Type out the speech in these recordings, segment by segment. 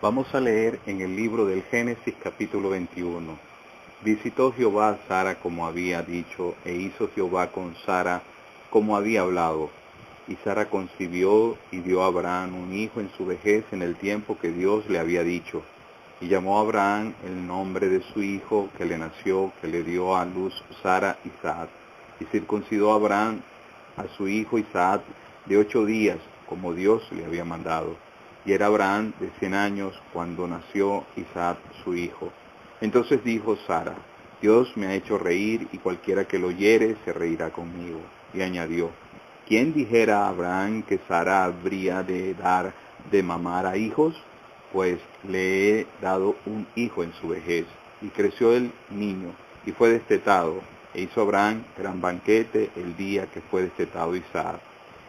Vamos a leer en el libro del Génesis capítulo 21. Visitó Jehová a Sara como había dicho, e hizo Jehová con Sara como había hablado. Y Sara concibió y dio a Abraham un hijo en su vejez en el tiempo que Dios le había dicho. Y llamó a Abraham el nombre de su hijo que le nació, que le dio a luz Sara, Isaac. Y circuncidó a Abraham a su hijo Isaac de 8 días, como Dios le había mandado. Y era Abraham de 100 años cuando nació Isaac su hijo. Entonces dijo Sara: Dios me ha hecho reír, y cualquiera que lo oyere se reirá conmigo. Y añadió: ¿Quién dijera a Abraham que Sara habría de dar de mamar a hijos? Pues le he dado un hijo en su vejez. Y creció el niño, y fue destetado. E hizo Abraham gran banquete el día que fue destetado Isaac.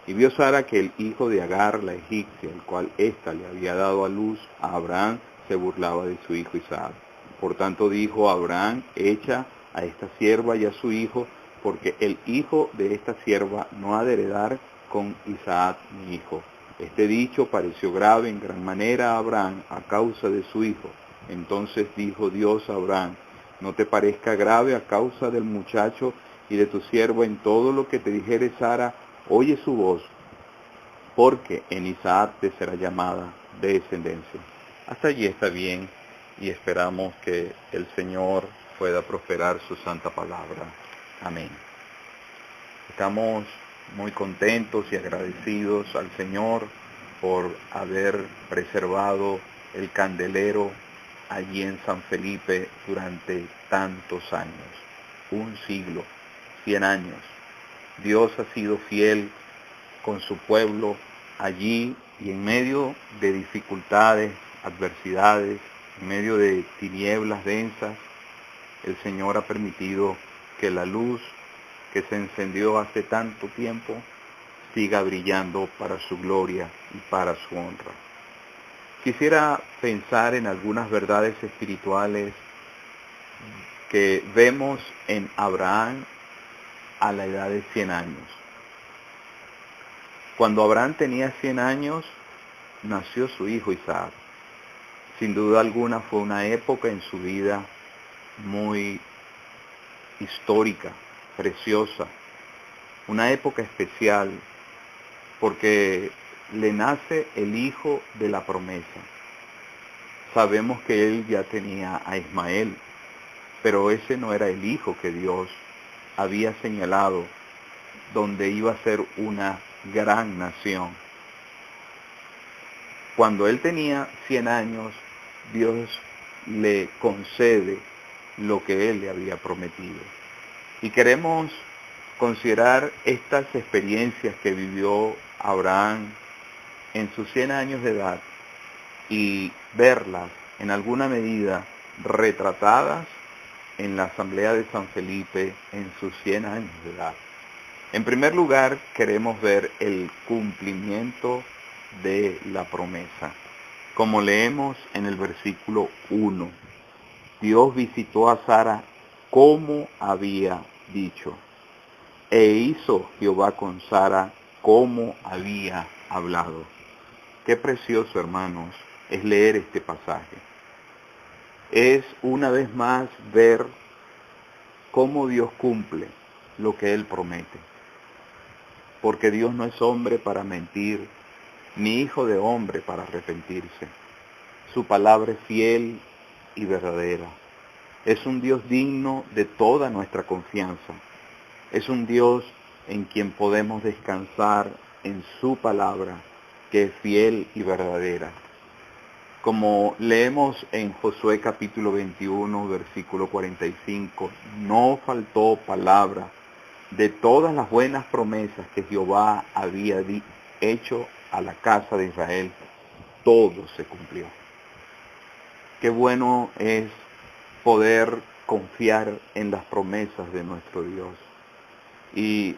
Y vio Sara que el hijo de Agar, la egipcia, el cual ésta le había dado a luz a Abraham, se burlaba de su hijo Isaac. Por tanto dijo a Abraham: echa a esta sierva y a su hijo, porque el hijo de esta sierva no ha de heredar con Isaac mi hijo. Este dicho pareció grave en gran manera a Abraham a causa de su hijo. Entonces dijo Dios a Abraham: no te parezca grave a causa del muchacho y de tu sierva en todo lo que te dijere Sara, oye su voz, porque en Isaac te será llamada descendencia. Hasta allí está bien, y esperamos que el Señor pueda prosperar su santa palabra. Amén. Estamos muy contentos y agradecidos al Señor por haber preservado el candelero allí en San Felipe durante tantos años, 1 siglo, 100 años. Dios ha sido fiel con su pueblo allí, y en medio de dificultades, adversidades, en medio de tinieblas densas, el Señor ha permitido que la luz que se encendió hace tanto tiempo siga brillando para su gloria y para su honra. Quisiera pensar en algunas verdades espirituales que vemos en Abraham a la edad de 100 años. Cuando Abraham tenía 100 años, nació su hijo Isaac. Sin duda alguna fue una época en su vida muy histórica, preciosa, una época especial, porque le nace el hijo de la promesa. Sabemos que él ya tenía a Ismael, pero ese no era el hijo que Dios había señalado, donde iba a ser una gran nación. Cuando él tenía 100 años, Dios le concede lo que él le había prometido. Y queremos considerar estas experiencias que vivió Abraham en sus 100 años de edad y verlas en alguna medida retratadas en la Asamblea de San Felipe en sus 100 años de edad. En primer lugar, queremos ver el cumplimiento de la promesa. Como leemos en el versículo 1, Dios visitó a Sara como había dicho, e hizo Jehová con Sara como había hablado. Qué precioso, hermanos, es leer este pasaje. Es una vez más ver cómo Dios cumple lo que Él promete. Porque Dios no es hombre para mentir, ni hijo de hombre para arrepentirse. Su palabra es fiel y verdadera. Es un Dios digno de toda nuestra confianza. Es un Dios en quien podemos descansar en su palabra, que es fiel y verdadera. Como leemos en Josué capítulo 21, versículo 45, no faltó palabra de todas las buenas promesas que Jehová había hecho a la casa de Israel, todo se cumplió. Qué bueno es poder confiar en las promesas de nuestro Dios. Y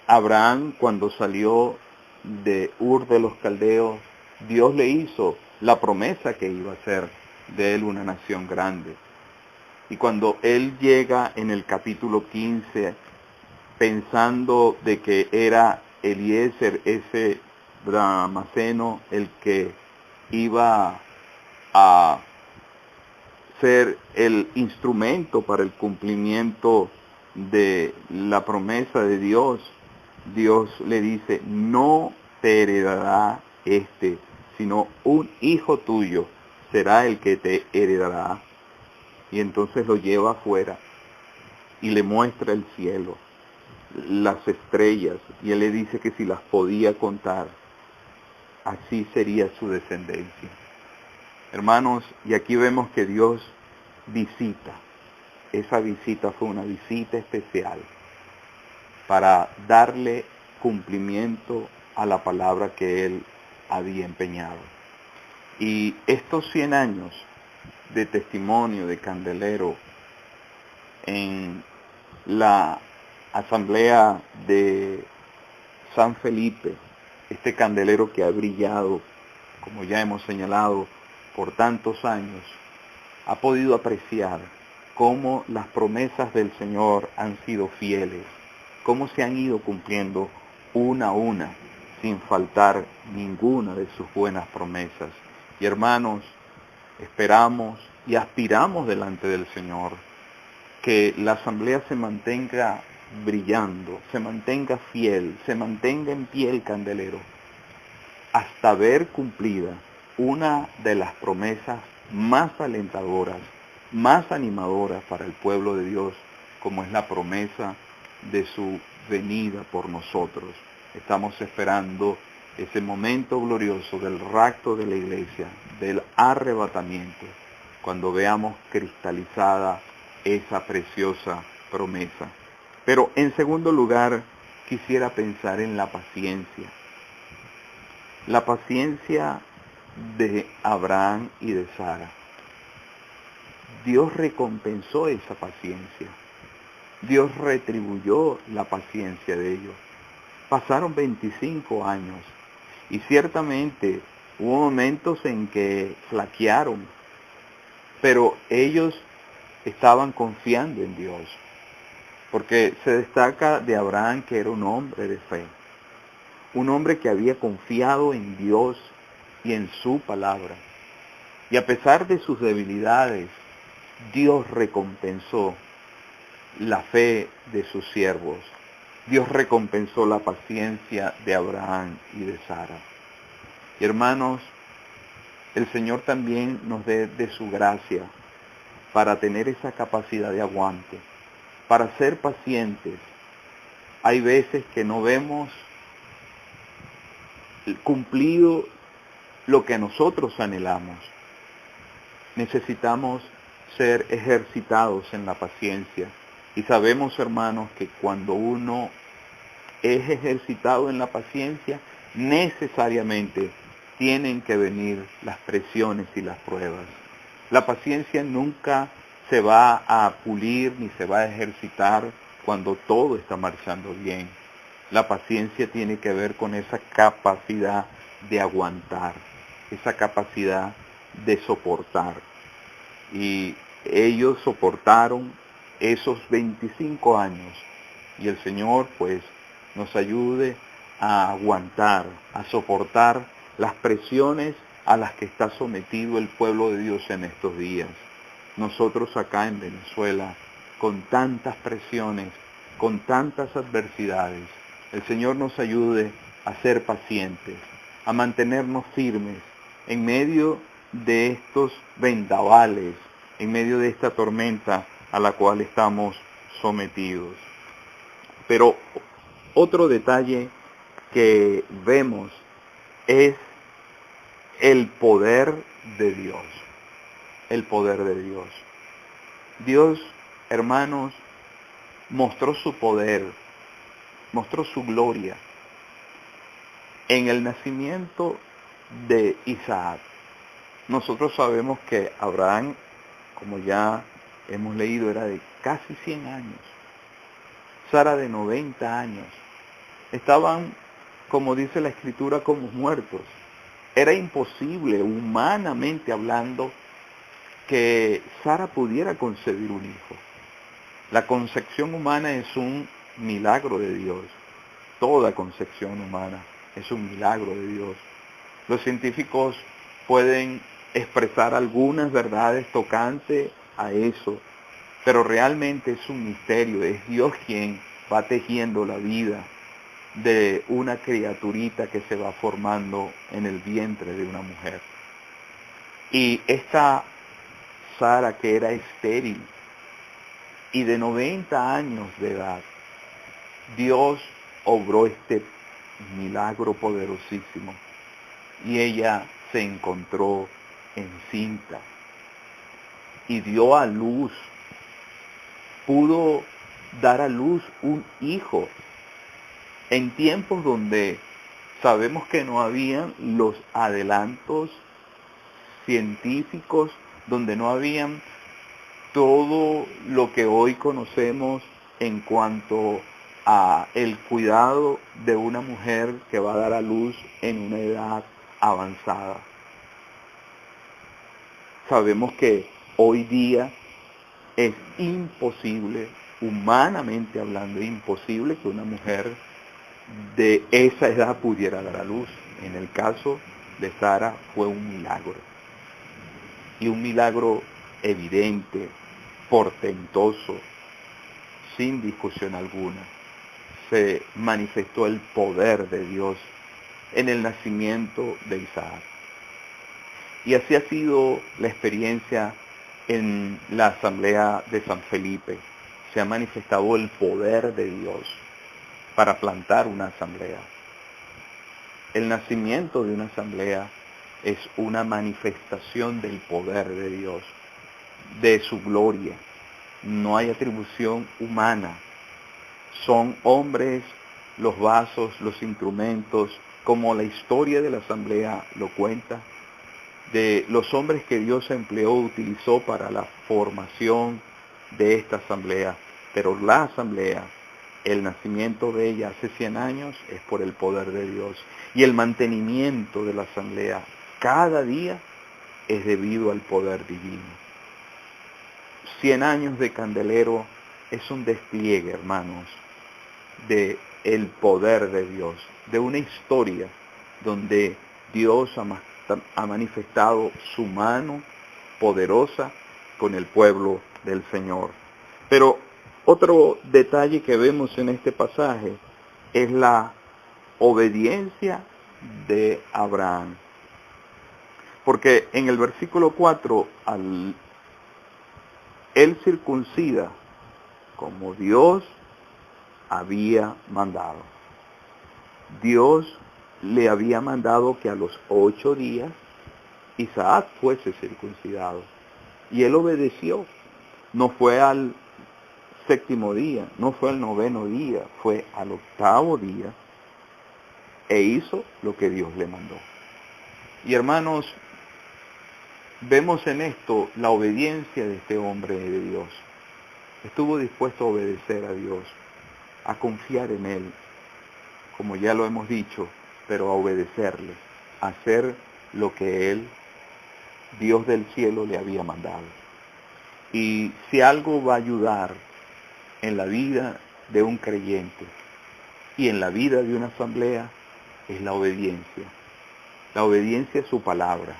Abraham, cuando salió de Ur de los Caldeos, Dios le hizo la promesa que iba a ser de él una nación grande. Y cuando él llega en el capítulo 15, pensando de que era Eliezer, ese Damaseno, el que iba a ser el instrumento para el cumplimiento de la promesa de Dios, Dios le dice, no te heredará sino un hijo tuyo será el que te heredará. Y entonces lo lleva afuera y le muestra el cielo, las estrellas, y él le dice que si las podía contar, así sería su descendencia. Hermanos, y aquí vemos que Dios visita. Esa visita fue una visita especial para darle cumplimiento a la palabra que él había empeñado. Y estos 100 años de testimonio de candelero en la asamblea de San Felipe, este candelero que ha brillado, como ya hemos señalado, por tantos años, ha podido apreciar cómo las promesas del Señor han sido fieles, cómo se han ido cumpliendo una a una, sin faltar ninguna de sus buenas promesas. Y hermanos, esperamos y aspiramos delante del Señor que la asamblea se mantenga brillando, se mantenga fiel, se mantenga en pie el candelero, hasta ver cumplida una de las promesas más alentadoras, más animadoras para el pueblo de Dios, como es la promesa de su venida por nosotros. Estamos esperando ese momento glorioso del rapto de la iglesia, del arrebatamiento, cuando veamos cristalizada esa preciosa promesa. Pero en segundo lugar, quisiera pensar en la paciencia. La paciencia de Abraham y de Sara. Dios recompensó esa paciencia. Dios retribuyó la paciencia de ellos. Pasaron 25 años y ciertamente hubo momentos en que flaquearon, pero ellos estaban confiando en Dios, porque se destaca de Abraham que era un hombre de fe, un hombre que había confiado en Dios y en su palabra. Y a pesar de sus debilidades, Dios recompensó la fe de sus siervos. Dios recompensó la paciencia de Abraham y de Sara. Y hermanos, el Señor también nos dé de su gracia para tener esa capacidad de aguante, para ser pacientes. Hay veces que no vemos cumplido lo que nosotros anhelamos. Necesitamos ser ejercitados en la paciencia. Y sabemos, hermanos, que cuando uno es ejercitado en la paciencia, necesariamente tienen que venir las presiones y las pruebas. La paciencia nunca se va a pulir ni se va a ejercitar cuando todo está marchando bien. La paciencia tiene que ver con esa capacidad de aguantar, esa capacidad de soportar. Y ellos soportaron esos 25 años y el Señor pues nos ayude a aguantar, a soportar las presiones a las que está sometido el pueblo de Dios en estos días. Nosotros acá en Venezuela, con tantas presiones, con tantas adversidades, el Señor nos ayude a ser pacientes, a mantenernos firmes en medio de estos vendavales, en medio de esta tormenta a la cual estamos sometidos. Pero otro detalle que vemos es el poder de Dios. El poder de Dios. Dios, hermanos, mostró su poder, mostró su gloria en el nacimiento de Isaac. Nosotros sabemos que Abraham, como ya hemos leído, era de casi 100 años. Sara de 90 años. Estaban, como dice la Escritura, como muertos. Era imposible, humanamente hablando, que Sara pudiera concebir un hijo. La concepción humana es un milagro de Dios. Toda concepción humana es un milagro de Dios. Los científicos pueden expresar algunas verdades tocantes a eso, pero realmente es un misterio, es Dios quien va tejiendo la vida de una criaturita que se va formando en el vientre de una mujer. Y esta Sara, que era estéril y de 90 años de edad, Dios obró este milagro poderosísimo y ella se encontró encinta y dio a luz, pudo dar a luz un hijo en tiempos donde sabemos que no habían los adelantos científicos, donde no habían todo lo que hoy conocemos en cuanto a el cuidado de una mujer que va a dar a luz en una edad avanzada. Sabemos que hoy día es imposible, humanamente hablando, imposible que una mujer de esa edad pudiera dar a luz. En el caso de Sara fue un milagro, y un milagro evidente, portentoso, sin discusión alguna. Se manifestó el poder de Dios en el nacimiento de Isaac. Y así ha sido la experiencia en la asamblea de San Felipe. Se ha manifestado el poder de Dios para plantar una asamblea. El nacimiento de una asamblea es una manifestación del poder de Dios, de su gloria. No hay atribución humana. Son hombres los vasos, los instrumentos, como la historia de la asamblea lo cuenta, de los hombres que Dios empleó, utilizó para la formación de esta asamblea. Pero la asamblea, el nacimiento de ella hace 100 años, es por el poder de Dios. Y el mantenimiento de la asamblea cada día es debido al poder divino. 100 años de candelero es un despliegue, hermanos, de el poder de Dios, de una historia donde Dios ha manifestado su mano poderosa con el pueblo del Señor. Pero otro detalle que vemos en este pasaje es la obediencia de Abraham. Porque en el versículo 4, él circuncida como Dios había mandado. Dios le había mandado que a los 8 días Isaac fuese circuncidado. Y él obedeció. No fue al 7º día, no fue al 9º día, fue al 8º día e hizo lo que Dios le mandó. Y hermanos, vemos en esto la obediencia de este hombre de Dios. Estuvo dispuesto a obedecer a Dios, a confiar en Él, como ya lo hemos dicho, pero a obedecerle, a hacer lo que Él, Dios del cielo, le había mandado. Y si algo va a ayudar en la vida de un creyente y en la vida de una asamblea, es la obediencia. La obediencia a su palabra.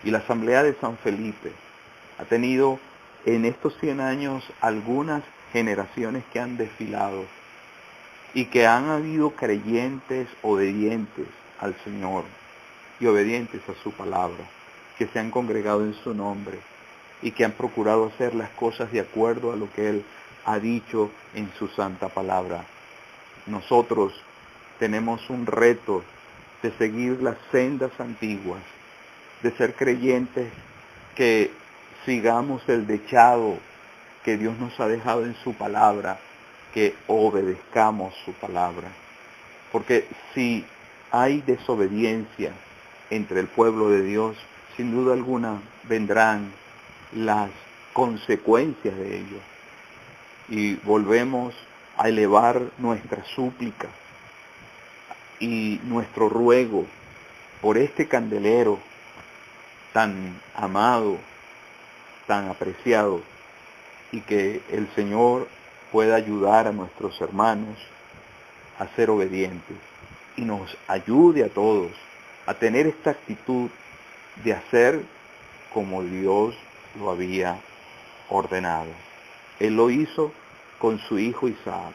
Y la asamblea de San Felipe ha tenido en estos 100 años algunas generaciones que han desfilado y que han habido creyentes obedientes al Señor y obedientes a su palabra, que se han congregado en su nombre y que han procurado hacer las cosas de acuerdo a lo que Él ha dicho en su santa palabra. Nosotros tenemos un reto de seguir las sendas antiguas, de ser creyentes que sigamos el dechado que Dios nos ha dejado en su palabra, que obedezcamos su palabra. Porque si hay desobediencia entre el pueblo de Dios, sin duda alguna vendrán las consecuencias de ello. Y volvemos a elevar nuestra súplica y nuestro ruego por este candelero tan amado, tan apreciado, y que el Señor pueda ayudar a nuestros hermanos a ser obedientes y nos ayude a todos a tener esta actitud de hacer como Dios lo había ordenado. Él lo hizo con su hijo Isaac.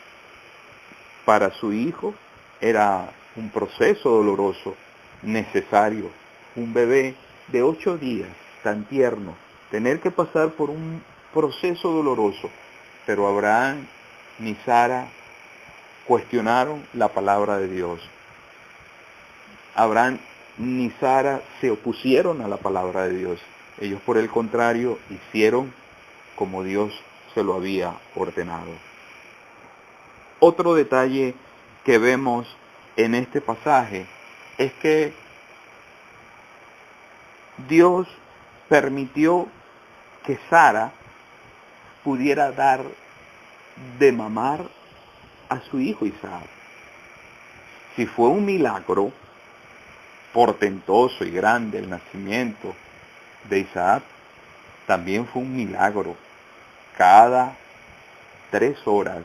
Para su hijo era un proceso doloroso, necesario. Un bebé de 8 días, tan tierno, tener que pasar por un proceso doloroso. Pero Abraham ni Sara cuestionaron la palabra de Dios. Abraham ni Sara se opusieron a la palabra de Dios. Ellos, por el contrario, hicieron como Dios se lo había ordenado. Otro detalle que vemos en este pasaje es que Dios permitió que Sara pudiera dar de mamar a su hijo Isaac. Si fue un milagro portentoso y grande el nacimiento de Isaac, también fue un milagro cada 3 horas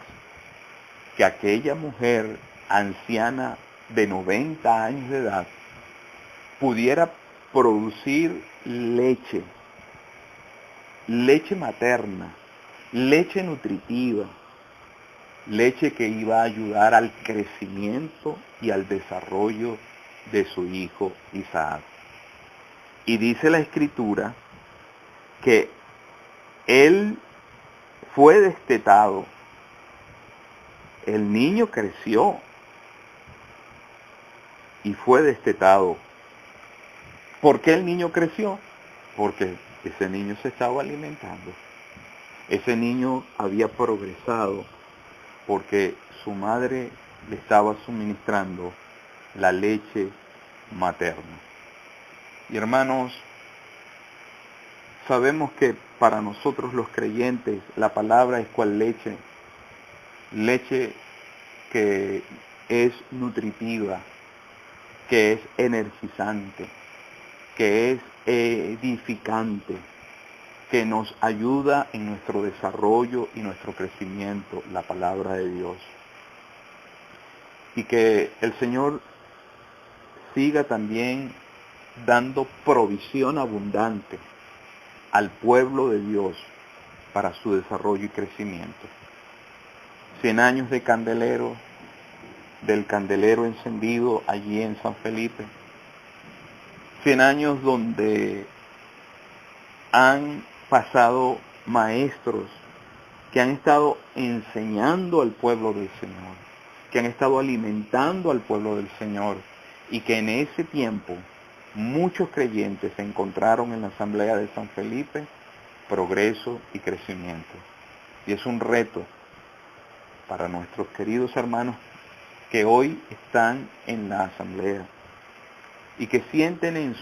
que aquella mujer anciana de 90 años de edad pudiera producir leche materna, leche nutritiva, leche que iba a ayudar al crecimiento y al desarrollo de su hijo Isaac. Y dice la Escritura que él fue destetado. El niño creció y fue destetado. ¿Por qué el niño creció? Porque ese niño se estaba alimentando. Ese niño había progresado porque su madre le estaba suministrando la leche materna. Y hermanos, sabemos que para nosotros los creyentes la palabra es cual leche. Leche que es nutritiva, que es energizante, que es edificante, que nos ayuda en nuestro desarrollo y nuestro crecimiento, la palabra de Dios. Y que el Señor siga también dando provisión abundante al pueblo de Dios para su desarrollo y crecimiento. 100 años de candelero, del candelero encendido allí en San Felipe. 100 años donde han pasado maestros que han estado enseñando al pueblo del Señor, que han estado alimentando al pueblo del Señor, y que en ese tiempo muchos creyentes encontraron en la Asamblea de San Felipe progreso y crecimiento. Y es un reto para nuestros queridos hermanos que hoy están en la Asamblea y que sienten en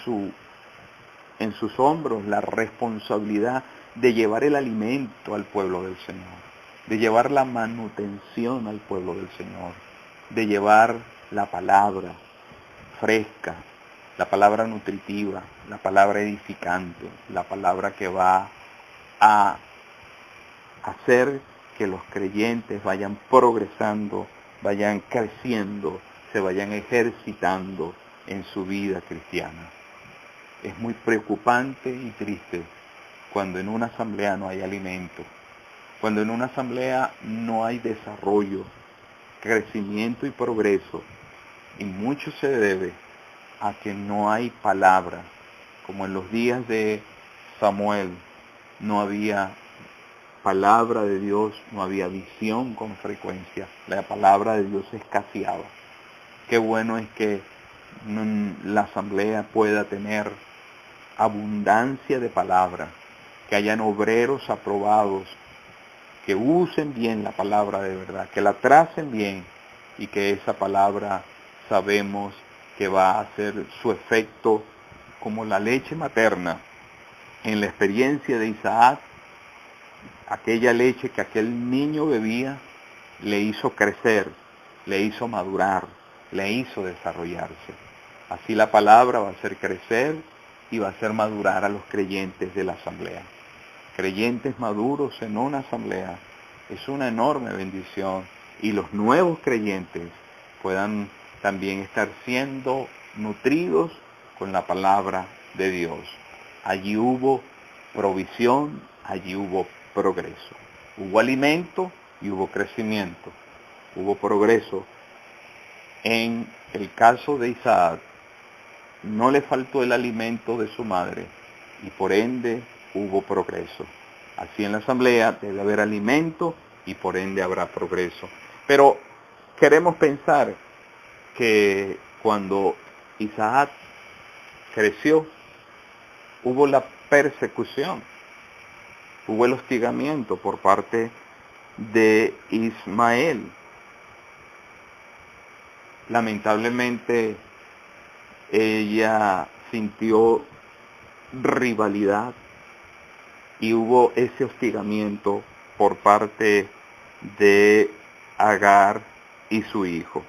sus hombros la responsabilidad de llevar el alimento al pueblo del Señor, de llevar la manutención al pueblo del Señor, de llevar la palabra fresca, la palabra nutritiva, la palabra edificante, la palabra que va a hacer que los creyentes vayan progresando, vayan creciendo, se vayan ejercitando en su vida cristiana. Es muy preocupante y triste cuando en una asamblea no hay alimento, cuando en una asamblea no hay desarrollo, crecimiento y progreso, y mucho se debe a que no hay palabra. Como en los días de Samuel no había palabra de Dios, no había visión con frecuencia, la palabra de Dios escaseaba. Qué bueno es que la asamblea pueda tener abundancia de palabra, que hayan obreros aprobados, que usen bien la palabra de verdad, que la tracen bien, y que esa palabra sabemos que va a hacer su efecto como la leche materna. En la experiencia de Isaac, aquella leche que aquel niño bebía le hizo crecer, le hizo madurar, le hizo desarrollarse. Así la palabra va a hacer crecer y va a hacer madurar a los creyentes de la asamblea. Creyentes maduros en una asamblea es una enorme bendición, y los nuevos creyentes puedan también estar siendo nutridos con la palabra de Dios. Allí hubo provisión, allí hubo progreso. Hubo alimento y hubo crecimiento. Hubo progreso. En el caso de Isaac, no le faltó el alimento de su madre y por ende hubo progreso. Así en la asamblea debe haber alimento y por ende habrá progreso. Pero queremos pensar que cuando Isaac creció, hubo la persecución, hubo el hostigamiento por parte de Ismael. Lamentablemente, ella sintió rivalidad y hubo ese hostigamiento por parte de Agar y su hijo.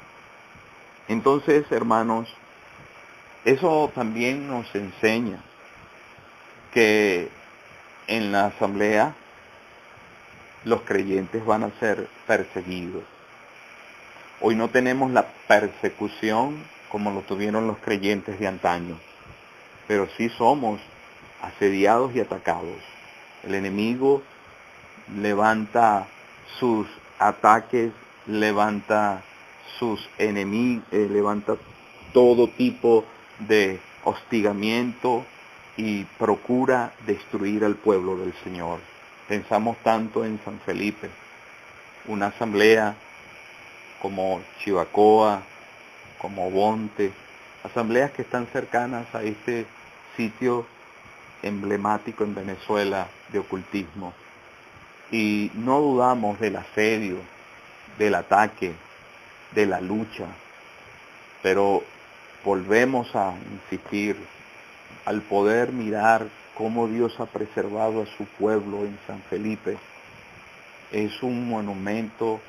Entonces, hermanos, eso también nos enseña que en la asamblea los creyentes van a ser perseguidos. Hoy no tenemos la persecución como lo tuvieron los creyentes de antaño, pero sí somos asediados y atacados. El enemigo levanta sus ataques, levanta sus enemigos, levanta todo tipo de hostigamiento y procura destruir al pueblo del Señor. Pensamos tanto en San Felipe, una asamblea como Chivacoa, como Bonte, asambleas que están cercanas a este sitio emblemático en Venezuela de ocultismo. Y no dudamos del asedio, del ataque, de la lucha, pero volvemos a insistir al poder mirar cómo Dios ha preservado a su pueblo en San Felipe. Es un monumento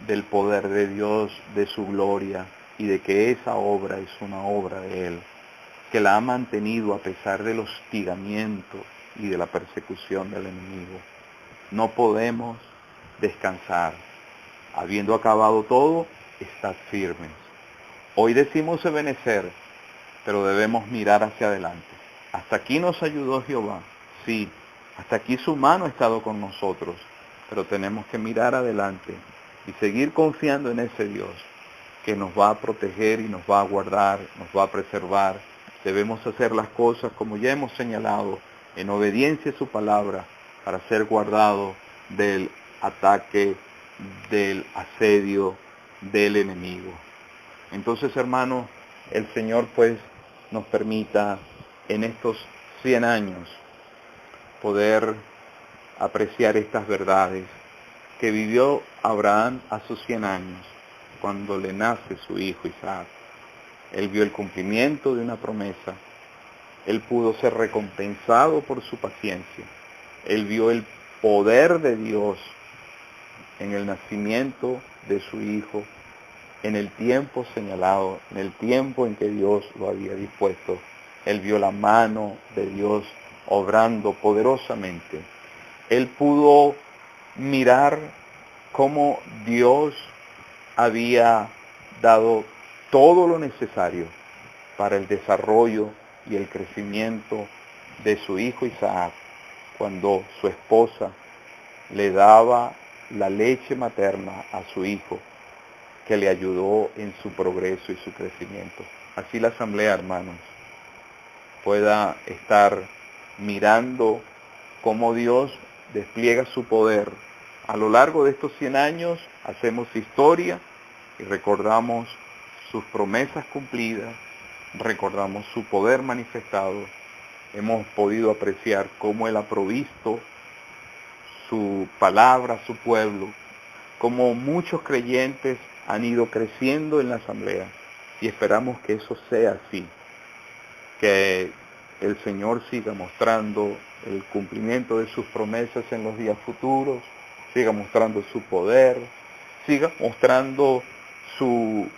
del poder de Dios, de su gloria, y de que esa obra es una obra de Él, que la ha mantenido a pesar del hostigamiento y de la persecución del enemigo. No podemos descansar. Habiendo acabado todo, estad firmes. Hoy decimos Ebenecer, pero debemos mirar hacia adelante. Hasta aquí nos ayudó Jehová, sí, hasta aquí su mano ha estado con nosotros, pero tenemos que mirar adelante y seguir confiando en ese Dios que nos va a proteger y nos va a guardar, nos va a preservar. Debemos hacer las cosas como ya hemos señalado, en obediencia a su palabra, para ser guardados del ataque, del asedio del enemigo. Entonces, hermanos, el Señor pues nos permita en estos 100 años poder apreciar estas verdades que vivió Abraham a sus 100 años, cuando le nace su hijo Isaac. Él vio el cumplimiento de una promesa. Él pudo ser recompensado por su paciencia. Él vio el poder de Dios en el nacimiento de su hijo, en el tiempo señalado, en el tiempo en que Dios lo había dispuesto. Él vio la mano de Dios obrando poderosamente. Él pudo mirar cómo Dios había dado todo lo necesario para el desarrollo y el crecimiento de su hijo Isaac, cuando su esposa le daba la leche materna a su hijo, que le ayudó en su progreso y su crecimiento. Así la asamblea, hermanos, pueda estar mirando cómo Dios despliega su poder. A lo largo de estos 100 años hacemos historia y recordamos sus promesas cumplidas, recordamos su poder manifestado. Hemos podido apreciar cómo Él ha provisto su palabra a su pueblo, cómo muchos creyentes han ido creciendo en la asamblea, y esperamos que eso sea así, que el Señor siga mostrando el cumplimiento de sus promesas en los días futuros, siga mostrando su poder, siga mostrando su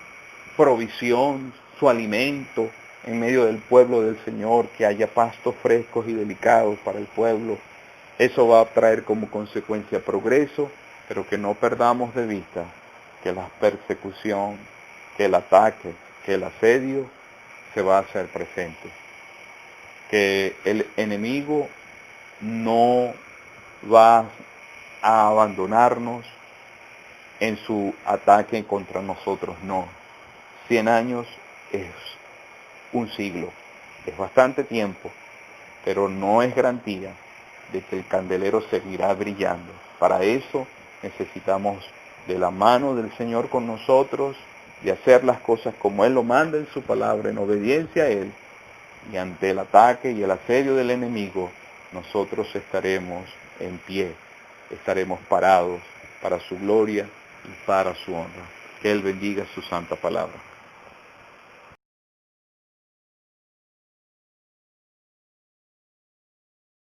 provisión, su alimento en medio del pueblo del Señor, que haya pastos frescos y delicados para el pueblo. Eso va a traer como consecuencia progreso, pero que no perdamos de vista que la persecución, que el ataque, que el asedio se va a hacer presente. Que el enemigo no va a abandonarnos en su ataque contra nosotros, no. 100 años es un siglo, es bastante tiempo, pero no es garantía de que el candelero seguirá brillando. Para eso necesitamos de la mano del Señor con nosotros, de hacer las cosas como Él lo manda en su palabra, en obediencia a Él, y ante el ataque y el asedio del enemigo, nosotros estaremos en pie, estaremos parados para su gloria y para su honra. Que Él bendiga su santa palabra.